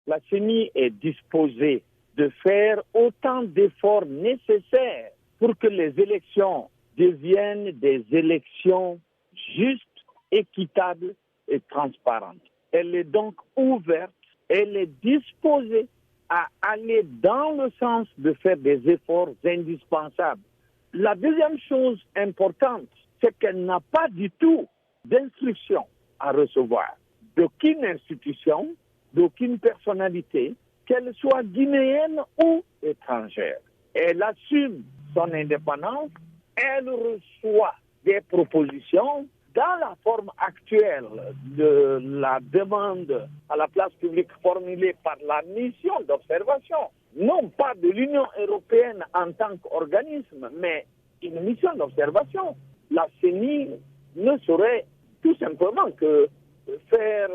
La CENI est disposée de faire autant d'efforts nécessaires pour que les élections deviennent des élections justes, équitables et transparentes. Elle est donc ouverte, elle est disposée à aller dans le sens de faire des efforts indispensables. La deuxième chose importante, c'est qu'elle n'a pas du tout d'instruction à recevoir d'aucune institution, d'aucune personnalité, qu'elle soit guinéenne ou étrangère. Elle assume son indépendance, elle reçoit des propositions dans la forme actuelle de la demande à la place publique formulée par la mission d'observation, non pas de l'Union européenne en tant qu'organisme, mais une mission d'observation. La CENI ne saurait tout simplement que faire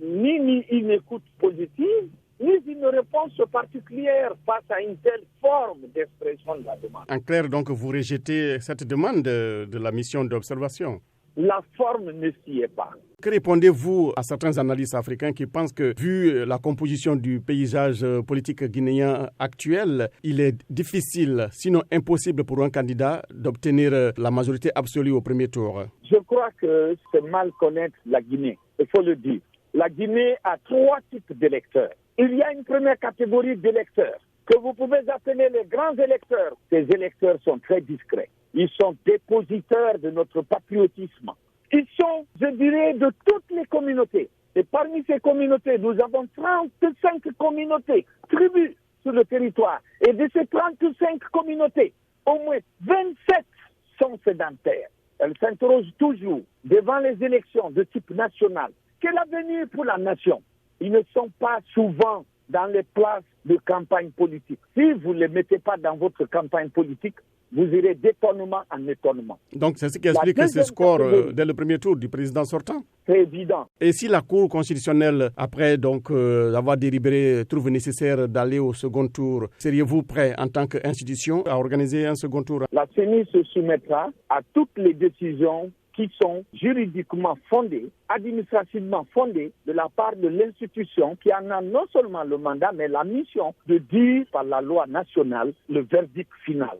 ni une écoute positive, ni une réponse particulière face à une telle forme d'expression de la demande. En clair, donc, vous rejetez cette demande de la mission d'observation? La forme ne s'y est pas. Que répondez-vous à certains analystes africains qui pensent que, vu la composition du paysage politique guinéen actuel, il est difficile, sinon impossible pour un candidat d'obtenir la majorité absolue au premier tour? Je crois que c'est mal connaître la Guinée, il faut le dire. La Guinée a 3 types d'électeurs. Il y a une première catégorie d'électeurs que vous pouvez appeler les grands électeurs. Ces électeurs sont très discrets. Ils sont dépositaires de notre patriotisme. Ils sont, je dirais, de toutes les communautés. Et parmi ces communautés, nous avons 35 communautés, tribus sur le territoire. Et de ces 35 communautés, au moins 27 sont sédentaires. Elles s'interrogent toujours devant les élections de type national. Quel avenir pour la nation? Ils ne sont pas souvent dans les places de campagne politique. Si vous ne les mettez pas dans votre campagne politique, vous irez d'étonnement en étonnement. Donc c'est ce qui explique ce score dès le premier tour du président sortant? C'est évident. Et si la Cour constitutionnelle, après avoir délibéré, trouve nécessaire d'aller au second tour, seriez-vous prêt en tant qu'institution à organiser un second tour? La CENI se soumettra à toutes les décisions qui sont juridiquement fondées, administrativement fondées de la part de l'institution qui en a non seulement le mandat, mais la mission de dire par la loi nationale le verdict final.